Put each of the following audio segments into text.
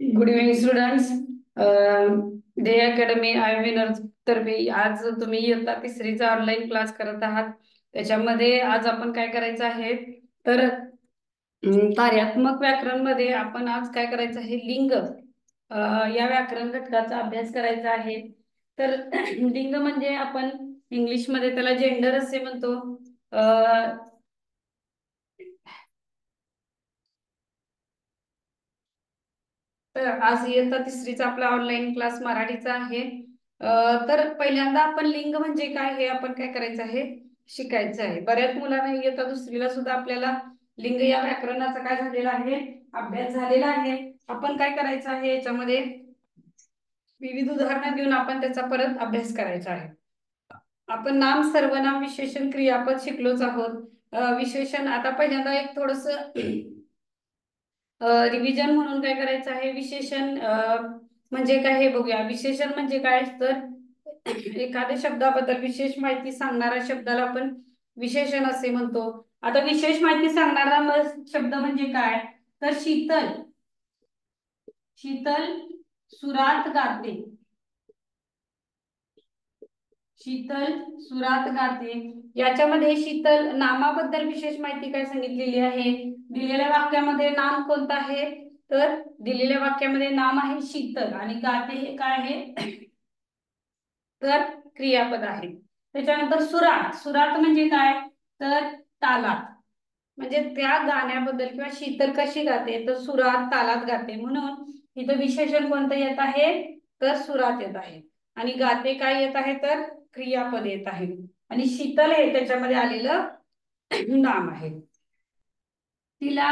Good evening students. Day academy I winner तर्फे आज तुम्ही इयत्ता तिसरीचा ऑनलाईन क्लास करत आहात. त्याच्यामध्ये आज आपण काय करायचं आहे तर कार्यात्मक व्याकरण मध्ये आपण आज काय करायचं आहे, लिंग या व्याकरण घटकाचा अभ्यास करायचा आहे. तर लिंग म्हणजे आपण इंग्लिश मध्ये त्याला जेंडर असे म्हणतो. तर आज इयत्ता तिसरीचा आपला ऑनलाईन क्लास मराठीचा आहे. तर पहिल्यांदा आपण लिंग म्हणजे काय हे आपण काय करायचं आहे, शिकायचं आहे. बऱ्याच मुलांना इयत्ता दुसरीला सुद्धा आपल्याला लिंग या व्याकरणाचा काय झालेला आहे, अभ्यास झालेला आहे. आपण काय करायचं आहे, याच्यामध्ये विविध उदाहरणं देऊन आपण त्याचा परत अभ्यास करायचा आहे. आपण नाम, सर्वनाम, विशेषण, क्रियापद शिकलोच आहोत. विशेषण आता पहिल्यांदा एक थोडस रिव्हिजन म्हणून काय करायचं आहे, विशेषण म्हणजे काय हे बघूया. विशेषण म्हणजे काय, तर एखाद्या शब्दाबद्दल विशेष माहिती सांगणाऱ्या शब्दाला आपण विशेषण असे म्हणतो. आता विशेष माहिती सांगणारा शब्द म्हणजे काय, तर शीतल. शीतल सुरात गाते. शीतल सुरात गाते. याच्यामध्ये शीतल नामाबद्दल विशेष माहिती काय सांगितलेली आहे, दिलेल्या वाक्यामध्ये नाम कोणतं आहे, तर दिलेल्या वाक्यामध्ये नाम आहे शीतल आणि गाते हे काय आहे, तर क्रियापद आहे. त्याच्यानंतर सुरात. सुरात म्हणजे काय, तर तालात. म्हणजे त्या गाण्याबद्दल किंवा शीतल कशी गाते, तर सुरात तालात गाते. म्हणून इथं विशेषण कोणतं येत आहे, तर सुरात येत आहे. आणि गाते काय येत आहे, तर क्रियापद येत आहे. आणि शीतल हे त्याच्यामध्ये आलेलं नाम आहे. तिला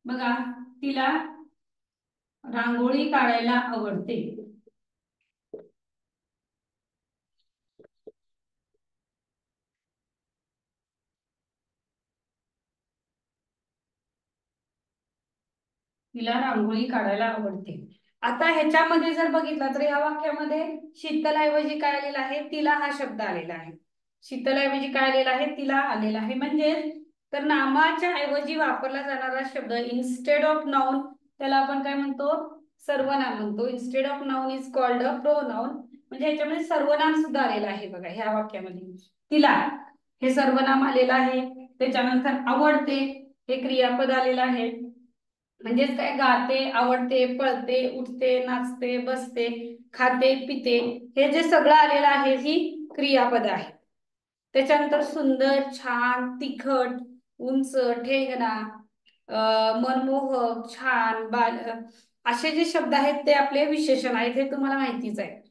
बघा, तिला रांगोळी काढायला आवडते. तिला रांगोळी काढायला आवडते. आता ह्याच्यामध्ये जर बघितलं तर या वाक्यामध्ये शीतल ऐवजी काय आलेला आहे, तिला हा शब्द आलेला आहे. शीतल ऐवजी काय आलेला आहे, तिला आलेला आहे. म्हणजे तर नामाच्या ऐवजी वापरला जाणारा शब्द इन्स्टेड ऑफ नाउन, त्याला आपण काय म्हणतो, सर्वनाम म्हणतो. Instead of noun is called a pronoun. म्हणजे ह्याच्यामध्ये सर्वनाम सुद्धा आलेलं आहे. बघा ह्या वाक्यामध्ये तिला हे सर्वनाम आलेलं आहे. त्याच्यानंतर आवडते हे क्रियापद आलेलं आहे. म्हणजेच काय, गाते, आवडते, पळते, उठते, नाचते, बसते, खाते, पिते, हे जे सगळं आलेलं आहे ही क्रियापद आहे. त्याच्यानंतर सुंदर, छान, तिखट, उंच, ठेंगणा, मनमोहक, छान, बाल, असे जे शब्द आहेत ते आपले विशेषण आहेत. हे तुम्हाला माहितीच आहे.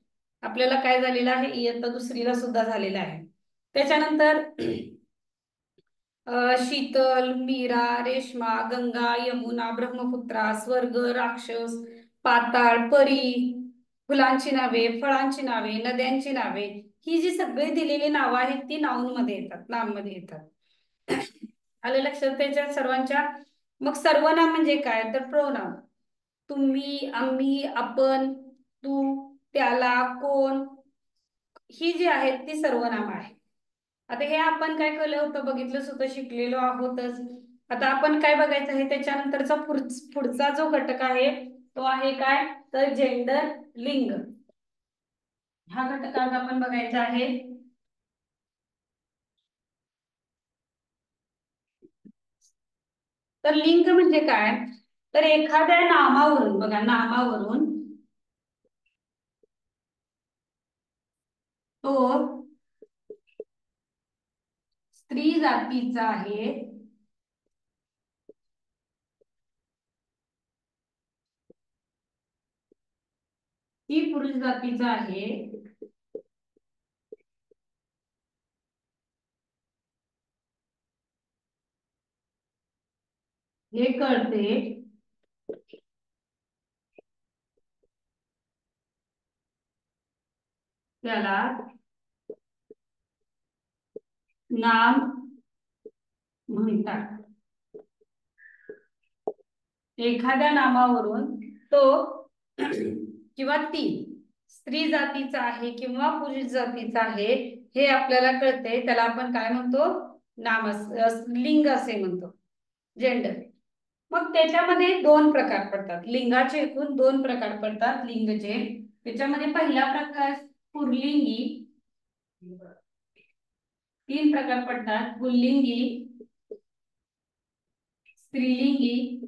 आपल्याला काय झालेलं आहे, इयत्ता दुसरीला सुद्धा झालेलं आहे. त्याच्यानंतर शीतल, मीरा, रेश्मा, गंगा, यमुना, ब्रह्मपुत्रा, स्वर्ग, राक्षस, पाताळ, परी, फुलांची नावे, फळांची नावे, नद्यांची नावे, ही जी सगळी दिलेली नावं आहेत ती नाउन मध्ये येतात, नाम मध्ये येतात. आलं लक्षात त्याच्या सर्वांच्या. मग सर्वनाम म्हणजे काय, तर प्रोनाउन. तुम्ही, आम्ही, आपण, तू, त्याला, कोण, ही जी आहेत ती सर्वनाम आहे. आता हे आपण काय केलं होतं, बघितलंच होतं, शिकलेलो आहोतच. आता आपण काय बघायचं आहे, त्याच्यानंतरचा पुढचा जो घटक आहे तो आहे काय, तर जेंडर, लिंग. हा घटक आज आपण बघायचा आहे. तर लिंग म्हणजे काय, तर एखाद्या नामावरून, बघा नामावरून तो स्त्री जातीचा आहे की पुरुष जातीचा आहे, हे कळते. त्याला नाम म्हणतात. एखाद्या नामावरून तो किंवा ती स्त्री जातीचा आहे किंवा पुरुष जातीचा आहे हे आपल्याला कळते. त्याला आपण काय म्हणतो, नाम लिंग असे म्हणतो, जेंडर. मग त्याच्यामध्ये दोन प्रकार पडतात, लिंगाचे एकूण दोन प्रकार पडतात लिंगचे. त्याच्यामध्ये पहिला प्रकार पुल्लिंगी, तीन प्रकार पडतात, पुल्लिंगी, स्त्रीलिंगी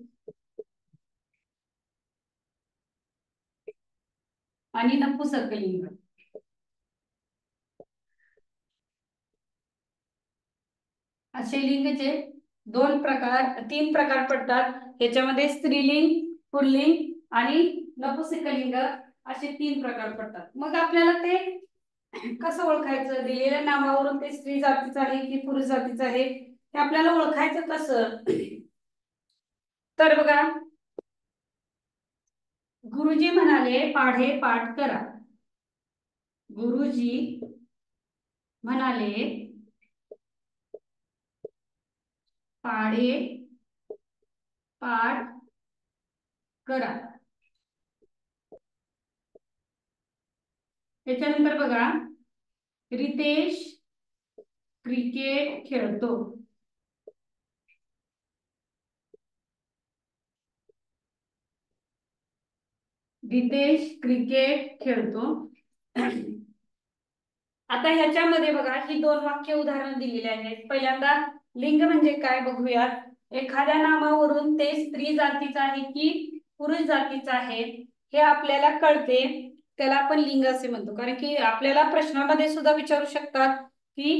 आणि नपुंसकलिंग. असे लिंगचे दोन प्रकार, तीन प्रकार पडतात. याच्यामध्ये स्त्रीलिंग, पुल्लिंग आणि नपुंसकलिंग असे तीन प्रकार पडतात. मग आपल्याला ते कसं ओळखायचं, दिलेल्या नावावरून ते स्त्री जातीचं आहे की पुरुष जातीचं आहे हे आपल्याला ओळखायचं कसं? तर बघा, गुरुजी म्हणाले पाढे पाठ करा. गुरुजी म्हणाले पाढे पाठ करा. त्याच्यानंतर बघा, रितेश क्रिकेट खेळतो. रितेश क्रिकेट खेळतो. आता ह्याच्यामध्ये बघा, ही दोन वाक्य उदाहरण दिलेली आहेत. पहिल्यांदा लिंग म्हणजे काय बघूयात. एखाद्या नामावरून ते स्त्री जातीचं आहे की पुरुष जातीचं आहे हे आपल्याला कळते, त्याला आपण लिंग असे म्हणतो. कारण की आपल्याला प्रश्नामध्ये सुद्धा विचारू शकतात की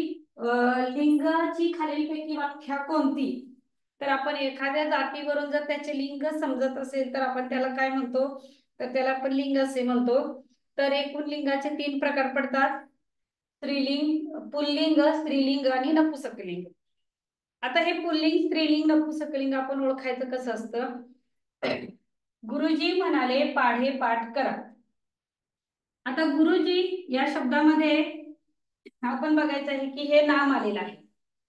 लिंगाची खालीलपैकी व्याख्या कोणती. तर आपण एखाद्या जातीवरून जर त्याचे लिंग समजत असेल तर आपण त्याला काय म्हणतो, तर त्याला आपण लिंग असे म्हणतो. तर एकूण लिंगाचे तीन प्रकार पडतात, स्त्रीलिंग, पुल्लिंग, स्त्रीलिंग आणि नपुंसकलिंग. आता हे पुल्लिंग, स्त्रीलिंग, नपुंसकलिंग आपण ओळखायचं कसं असतं. गुरुजी म्हणाले पाढे पाठ करा. आता गुरुजी या शब्दामध्ये आपण बघायचं आहे की हे नाम आलेलं आहे.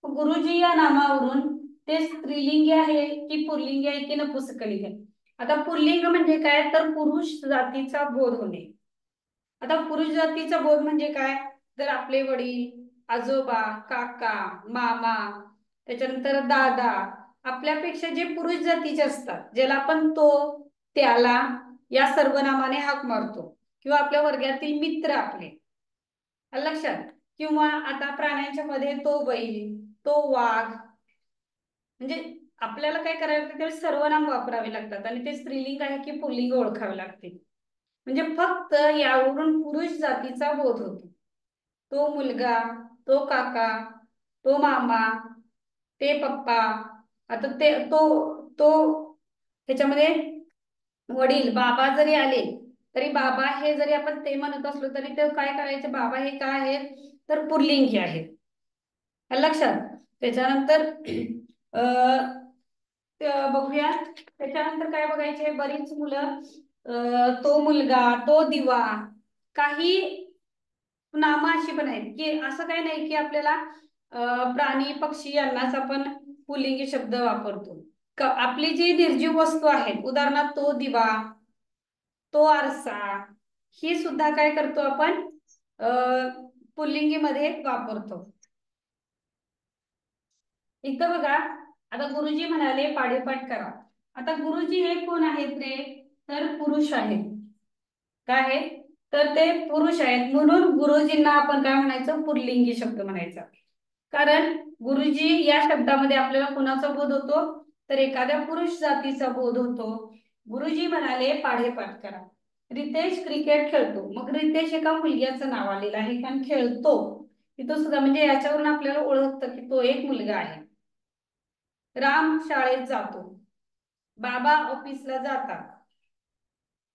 गुरुजी या नामावरून ते स्त्रीलिंगी आहे की पुल्लिंगी आहे की नपुंसकलिंग आहे. आता पुल्लिंग म्हणजे काय, तर पुरुष जातीचा बोध होणे. आता पुरुष जातीचा बोध म्हणजे काय, तर आपले वडील, आजोबा, काका, मामा, त्याच्यानंतर दादा, आपल्यापेक्षा जे पुरुष जातीचे असतात, ज्याला आपण तो, त्याला या सर्वनामाने हाक मारतो, किंवा आपल्या वर्गातील मित्र आपले, लक्षात. किंवा आता प्राण्यांच्या मध्ये तो बैल, तो वाघ, म्हणजे आपल्याला काय करायला लागतं, त्यावेळी सर्वनाम वापरावे लागतात आणि ते स्त्रीलिंग आहे की पुल्लिंग ओळखावे लागते. म्हणजे फक्त यावरून पुरुष जातीचा बोध होतो. तो मुलगा, तो काका, तो मामा, ते पप्पा, आता ते तो तो त्याच्यामध्ये वडील, बाबा जरी आले तरी बाबा हे जरी आपण ते म्हणत असलो तरी ते काय करायचे, बाबा हे काय आहेत, तर पुल्लिंगी आहेत, लक्षात. त्याच्यानंतर बघूया, त्याच्यानंतर काय बघायचे, बरीच मुलं, तो मुलगा, तो दिवा, काही नामं अशी पण आहेत की असं काही नाही की आपल्याला प्राणी पक्षी यांनाच आपण पुल्लिंगी शब्द वापरतो. आपली जी निर्जीव वस्तू आहेत, उदाहरणार्थ तो दिवा, तो आरसा, ही सुद्धा काय करतो आपण पुल्लिंगी मध्ये वापरतो. इथं बघा, आता गुरुजी म्हणाले पाढेपाठ करा. आता गुरुजी हे कोण आहेत रे, तर पुरुष आहेत. काय आहेत, तर ते पुरुष आहेत, म्हणून गुरुजींना आपण काय म्हणायचं, पुल्लिंगी शब्द म्हणायचा. कारण गुरुजी या शब्दामध्ये आपल्याला कुणाचा बोध होतो, तर एखाद्या पुरुष जातीचा बोध होतो. गुरुजी म्हणाले पाढेपाठ करा. रितेश क्रिकेट खेळतो. मग रितेश एका मुलग्याचं नाव आलेलं आहे, कारण खेळतो तिथं सुद्धा, म्हणजे याच्यावरून आपल्याला ओळखतं की तो एक मुलगा आहे. राम शाळेत जातो. बाबा ऑफिसला जातात.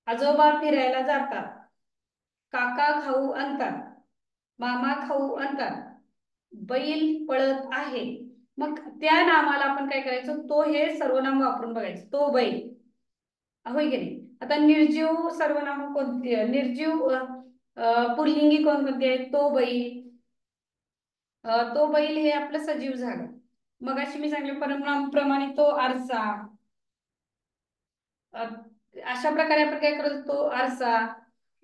आजोबा फिरायला जातात. काका खाऊ आणतात. मामा खाऊ आणतात. बैल पळत आहे. मग त्या नामाला आपण काय करायचं, तो हे सर्वनाम वापरून बघायचं, तो बैल, होय की नाही. आता निर्जीव सर्वनाम कोणती, निर्जीव पुल्लिंगी कोणकोणती आहे, तो बैल, तो बैल हे आपलं सजीव झालं. मग अशी मी सांगितलं प्रमाणे तो आरसा, अशा प्रकारे आपण काय करतो, तो आरसा,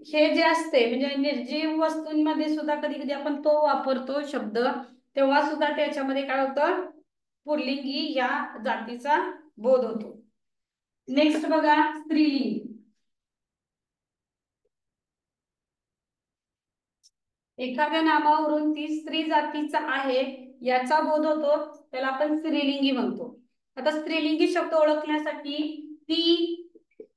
हे जे असते म्हणजे निर्जीव वस्तूंमध्ये सुद्धा कधी कधी आपण तो वापरतो शब्द, तेव्हा सुद्धा त्याच्यामध्ये काय होतं, पुल्लिंगी या जातीचा बोध होतो. नेक्स्ट बघा स्त्रीलिंग. एखाद्या नामावरून ती स्त्री जातीचा आहे याचा बोध होतो, त्याला आपण स्त्रीलिंगी म्हणतो. आता स्त्रीलिंगी शब्द ओळखण्यासाठी ती,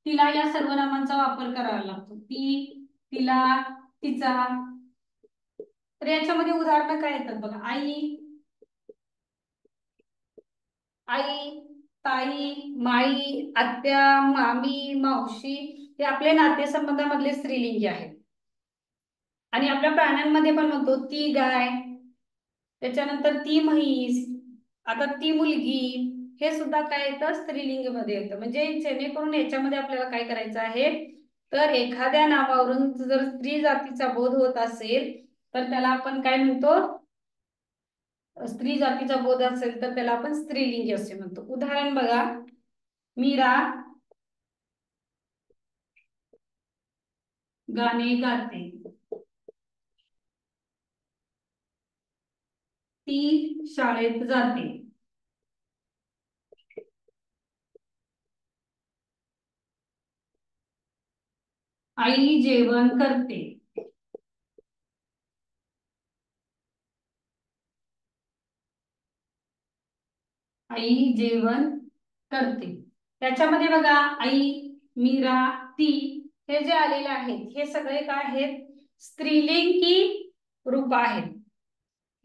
तिला या सर्वनामांचा वापर करावा लागतो. ती, तिला, तिचा. तर याच्यामध्ये उदाहरणं काय येतात बघा. आई, आई, ताई, माई, आत्या, मामी, मावशी हे आपले नातेसंबंधामधले स्त्रीलिंगी आहेत. आणि आपल्या प्राण्यांमध्ये पण म्हणतो ती गाय, त्याच्यानंतर ती म्हैस, आता ती मुलगी, हे सुद्धा काय येतं स्त्रीलिंग मध्ये येतं. म्हणजे जेणेकरून याच्यामध्ये आपल्याला काय करायचं आहे, तर एखाद्या नावावरून जर स्त्री जातीचा बोध होत असेल तर त्याला आपण काय म्हणतो, स्त्री जातीचा बोध असेल तर त्याला आपण स्त्रीलिंगी असे म्हणतो. उदाहरण बघा, मीरा गाणे गाते, ती शाळेत जाते, आई जेवण करते, आई जेवण करते. त्याच्यामध्ये बघा आई, मीरा, ती हे जे आलेले आहेत हे सगळे काय आहेत, स्त्रीलिंगी रूप आहेत.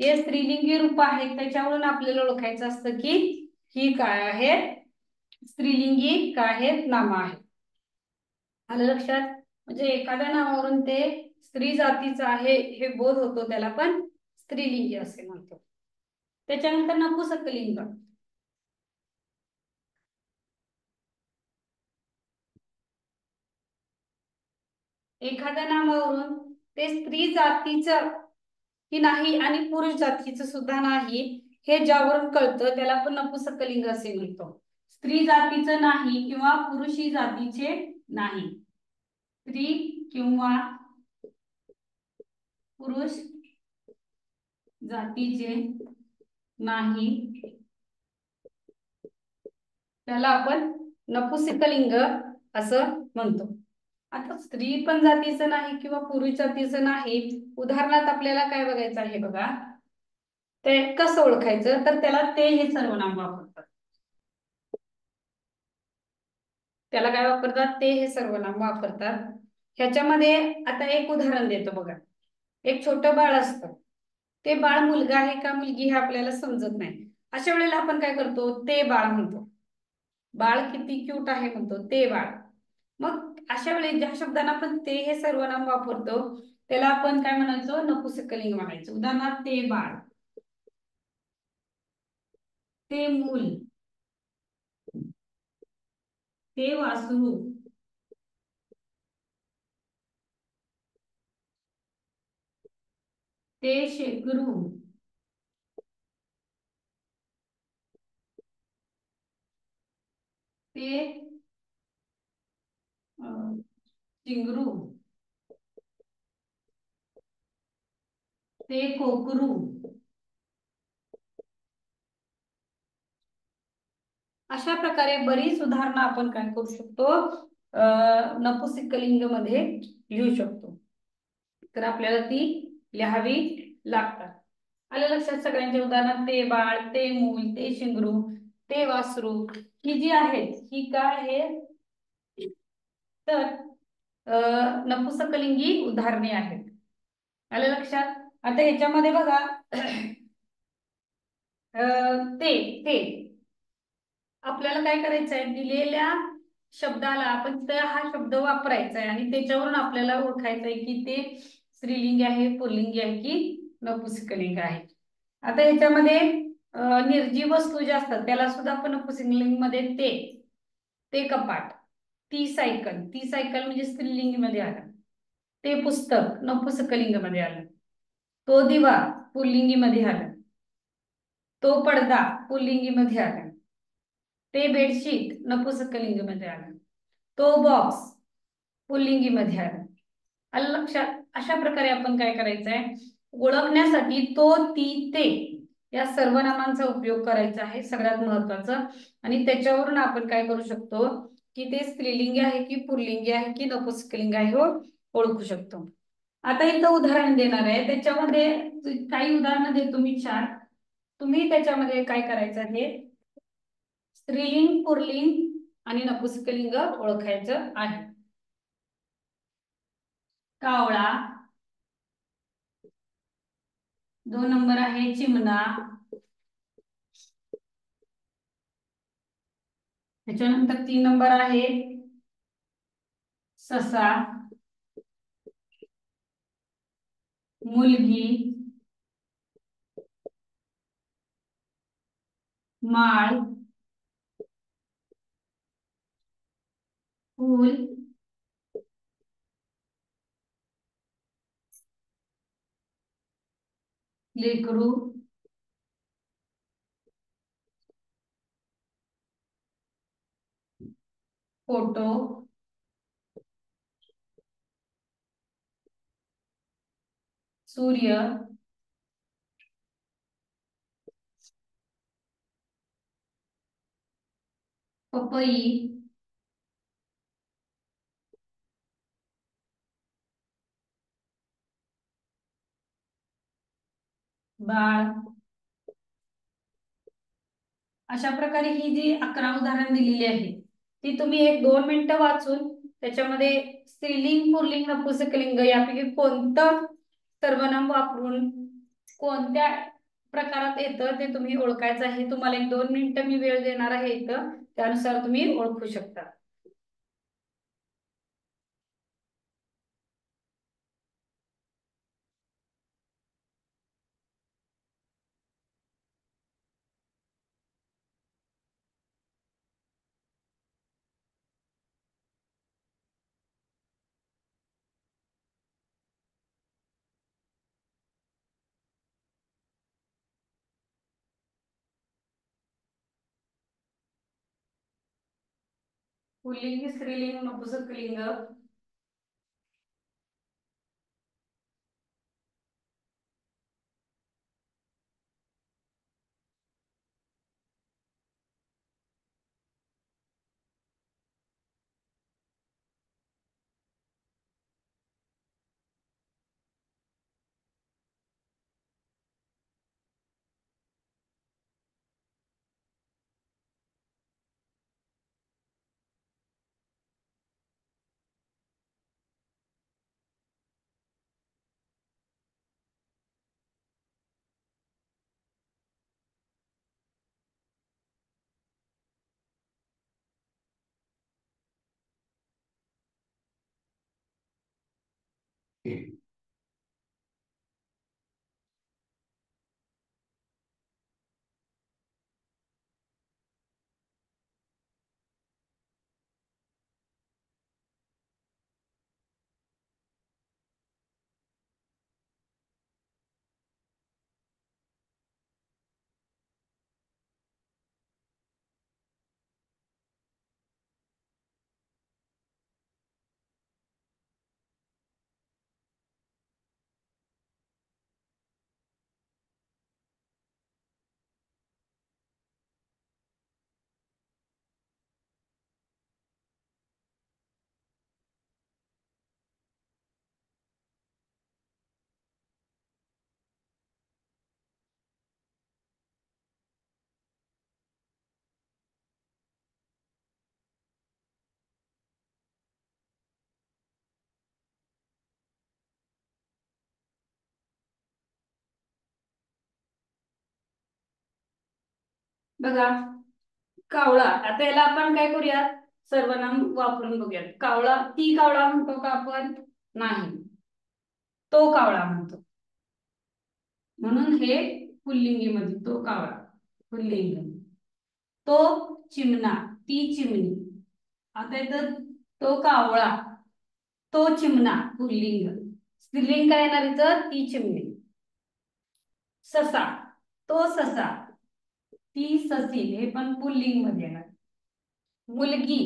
हे स्त्रीलिंगी रूप आहेत, त्याच्यावरून आपल्याला ओळखायचं असतं की ही काय आहेत, स्त्रीलिंगी काय आहेत, नाम आहेत. आलं लक्षात. म्हणजे एखाद्या नावावरून ते स्त्री जातीचं आहे हे बोध होतो, त्याला पण स्त्रीलिंगी असे म्हणतो. त्याच्यानंतर नपुंसकलिंग. एखाद्या नावावरून ते स्त्री जातीचं की नाही आणि पुरुष जातीचं सुद्धा नाही हे ज्यावरून कळतं त्याला आपण नपुंसकलिंग असे म्हणतो. स्त्री जातीचं नाही किंवा पुरुषी जातीचे नाही, स्त्री किंवा पुरुष जातीचे नाही, त्याला आपण नपुंसकलिंग असं म्हणतो. आता स्त्री पण जातीचं नाही किंवा पुरुष जातीचं नाही, उदाहरणार्थ आपल्याला काय बघायचं आहे बघा, ते कसं ओळखायचं, तर त्याला ते हे सर्वनाम वापरतात. त्याला काय वापरतात, ते हे सर्वनाम वापरतात. ह्याच्यामध्ये आता एक उदाहरण देतो बघा. एक छोटं बाळ असतं, ते बाळ मुलगा आहे का मुलगी हे आपल्याला समजत नाही. अशा वेळेला आपण काय करतो, ते बाळ म्हणतो. बाळ किती क्यूट आहे म्हणतो, ते बाळ. मग अशा वेळी ज्या शब्दांना आपण ते हे सर्वनाम वापरतो त्याला आपण काय म्हणायचो, नपुंसकलिंग म्हणायचो. उदाहरणार्थ ते बाळ, ते मूल, ते वासरू, ते शेकरू, ते चिंगरू, ते कोकरू. अशा प्रकारे बरीच उदाहरणं आपण काय करू शकतो, नपुंसकलिंग मध्ये लिहू शकतो. तर आपल्याला ती लिहावी लागतात. आलं लक्षात सगळ्यांच्या उदाहरणात, ते बाळ, ते मूल, ते शिंगरू, ते वासरू ही जी आहेत ही काय आहे, तर नपुंसकलिंगी उदाहरणे आहेत. आलं लक्षात. आता ह्याच्यामध्ये बघा ते ते आपल्याला काय करायचं आहे, दिलेल्या शब्दाला आपण हा शब्द वापरायचा आहे आणि त्याच्यावरून आपल्याला ओळखायचं आहे की ते स्त्रीलिंगी आहे, पुल्लिंगी आहे की नपुंसकलिंग आहे. आता ह्याच्यामध्ये निर्जीव वस्तू ज्या असतात त्याला सुद्धा आपण नपुंसकलिंग मध्ये ते कपाट, ती सायकल, ती सायकल म्हणजे स्त्रीलिंगी मध्ये आलं. ते पुस्तक नपुंसकलिंग मध्ये आलं. तो दिवा पुल्लिंगी मध्ये आलं. तो पडदा पुल्लिंगी मध्ये आला. ते बेडशीट नपुंसकलिंग मध्ये आलं. तो बॉक्स पुल्लिंगी मध्ये आला. आलं लक्षात. अशा प्रकारे आपण काय करायचंय, ओळखण्यासाठी तो, ती, ते या सर्वनामांचा उपयोग करायचा आहे सगळ्यात महत्वाचं. आणि त्याच्यावरून आपण काय करू शकतो की ते स्त्रीलिंगी आहे की पुल्लिंगी आहे की नपुंसकलिंग आहे हो ओळखू शकतो. आता इथं उदाहरण देणार आहे, त्याच्यामध्ये काही उदाहरणं देतो मी 4. तुम्ही त्याच्यामध्ये काय करायचं आहे, स्त्रीलिंग, पुल्लिंग आणि नपुंसकलिंग ओळखायचं आहे. कावळा, 2 नंबर आहे चिमणा, त्याच्यानंतर 3 नंबर आहे ससा, मुलगी, माळ, फूल, लेकरू, फोटो, सूर्य, पपई, बाळ. अशा प्रकारे ही जी 11 उदाहरण दिलेली आहे ती तुम्ही 1-2 मिनिटं वाचून त्याच्यामध्ये स्त्रीलिंग, पुल्लिंग, नपुंसकलिंग यापैकी कोणतं सर्वनाम वापरून कोणत्या प्रकारात येतं ते तुम्ही ओळखायचं आहे. तुम्हाला 1-2 मिनिटं मी वेळ देणार आहे इथं, त्यानुसार तुम्ही ओळखू शकता. पुल्लिंग, स्त्रीलिंग, नपुंसकलिंग. बघा, कावळा. आता याला आपण काय करूयात, सर्वनाम वापरून बघूयात. कावळा, ती कावळा म्हणतो का आपण? नाही, तो कावळा म्हणतो. म्हणून हे पुल्लिंगी मध्ये तो कावळा पुल्लिंग. तो चिमणा, ती चिमणी. आता इथं तो कावळा, तो चिमणा पुल्लिंग. स्त्रीलिंग काय येणार इथं? ती चिमणी. ससा, तो ससा, ती ससी, हे पण पुल्लिंग मध्ये येणार. मुलगी,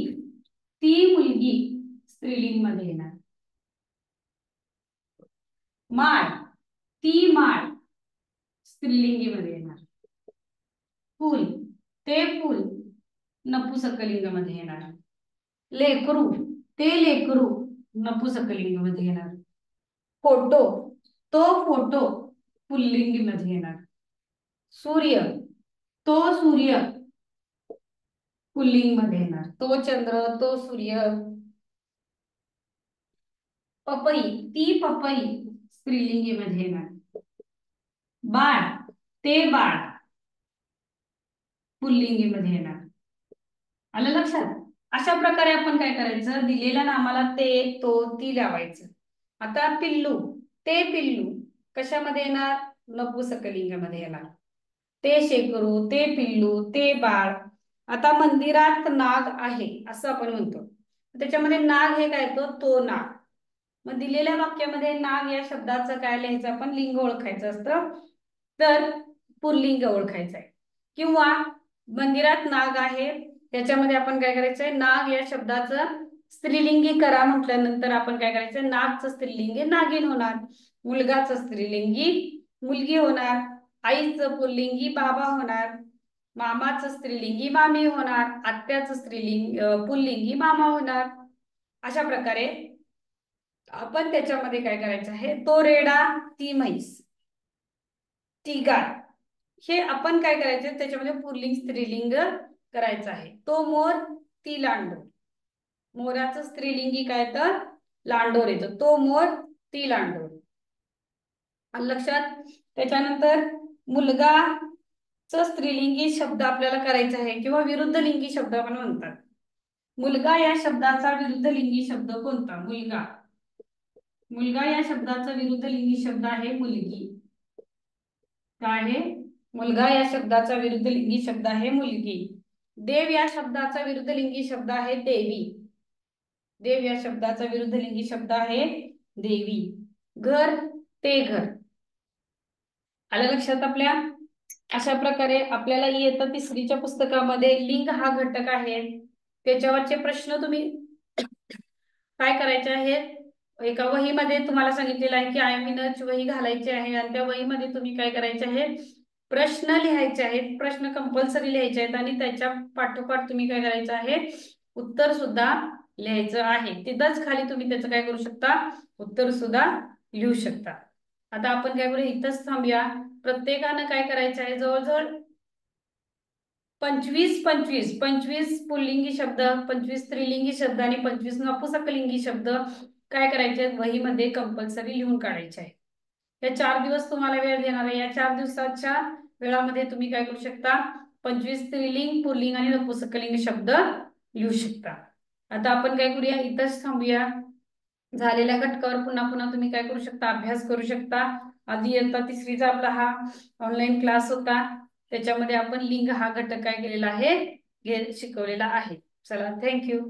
ती मुलगी, स्त्रीलिंग मध्ये येणार. माळ, ती माळ, स्त्रीलिंगी मध्ये येणार. फूल, ते फूल, नपुंसकलिंग मध्ये येणार. लेकरू, ते लेकरू नपुसकलिंगी मध्ये येणार. फोटो, तो फोटो पुल्लिंगी मध्ये येणार. सूर्य, तो सूर्य पुल्लिंग मध्ये येणार. तो चंद्र, तो सूर्य. पपई, ती पपई स्त्रीलिंगी मध्ये येणार. बाळ, ते बाळ पुल्लिंगी मध्ये येणार. आलं लक्षात? अशा प्रकारे आपण काय करायचं, दिलेल्या नामाला ते, तो, ती लावायचं. आता पिल्लू, ते पिल्लू कशामध्ये येणार? नपुसकलिंगामध्ये येणार. ते शेकरू, ते पिल्लू, ते बाळ. आता मंदिरात नाग आहे असं आपण म्हणतो, त्याच्यामध्ये नाग हे काय येतो? तो नाग. मग दिलेल्या वाक्यामध्ये नाग या शब्दाचं काय लिहायचं? आपण लिंग ओळखायचं असतं, तर पुल्लिंग ओळखायचं आहे. किंवा मंदिरात नाग आहे त्याच्यामध्ये आपण काय करायचंय? नाग या शब्दाचं स्त्रीलिंगी करा म्हटल्यानंतर आपण काय करायचं? नागचं स्त्रीलिंगी नागिन होणार, मुलगाचं स्त्रीलिंगी मुलगी होणार, आईचं पुल्लिंगी बाबा होणार, मामाचं स्त्रीलिंगी मामी होणार, आत्याचं पुल्लिंगी मामा होणार. अशा प्रकारे आपण त्याच्यामध्ये काय करायचं आहे? तो रेडा, ती म्हैस, ती गाय, हे आपण काय करायचं? त्याच्यामध्ये पुल्लिंग स्त्रीलिंग करायचं आहे. तो मोर, ती लांडोर. मोराचं स्त्रीलिंगी काय तर लांडोर येतं. तो मोर, ती लांडोर. लक्षात? त्याच्यानंतर मुलगा स्त्रीलिंगी शब्द आपल्याला करायचा आहे किंवा विरुद्ध लिंगी शब्द आपण म्हणतात. मुलगा या शब्दाचा विरुद्ध लिंगी शब्द कोणता? मुलगा. मुलगा या शब्दाचा विरुद्ध लिंगी शब्द आहे मुलगी. काय आहे? मुलगा या शब्दाचा विरुद्ध लिंगी शब्द आहे मुलगी. देव या शब्दाचा विरुद्ध लिंगी शब्द आहे देवी. देव या शब्दाचा विरुद्ध लिंगी शब्द आहे देवी. घर, ते घर. आलं लक्षात आपल्या? अशा प्रकारे आपल्याला इयत्ता तिसरीच्या पुस्तकामध्ये लिंग हा घटक आहे, त्याच्यावरचे प्रश्न तुम्ही काय करायचे आहेत? एका वहीमध्ये तुम्हाला सांगितलेलं आहे की आयमिनच वही घालायची आहे आणि त्या वहीमध्ये तुम्ही काय करायचे आहे? प्रश्न लिहायचे आहेत. प्रश्न कंपल्सरी लिहायचे आहेत आणि त्याच्या पाठोपाठ तुम्ही काय करायचं आहे? उत्तर सुद्धा लिहायचं आहे. तिथंच खाली तुम्ही त्याचं काय करू शकता? उत्तर सुद्धा लिहू शकता. आता आपण काय करू? इथंच थांबूया. प्रत्येकानं काय करायचं आहे? जवळजवळ 25 पुल्लिंगी शब्द, 25 स्त्रीलिंगी शब्द आणि 25 नपुसकलिंगी शब्द काय करायचे? वहीमध्ये कंपल्सरी लिहून काढायचे आहे. या 4 दिवस तुम्हाला वेळ देणार आहे. या 4 दिवसाच्या वेळामध्ये तुम्ही काय करू शकता? 25 स्त्रीलिंग, पुल्लिंग आणि नपुसकलिंग शब्द लिहू शकता. आता आपण काय करूया? इथंच थांबूया. झालेल्या घटकावर पुन्हा पुन्हा तुम्ही काय करू शकता? अभ्यास करू शकता. आधी इयत्ता तिसरीचा आपला हा ऑनलाईन क्लास होता, त्याच्यामध्ये आपण लिंग हा घटक काय केलेला आहे? शिकवलेला आहे. चला, थँक्यू.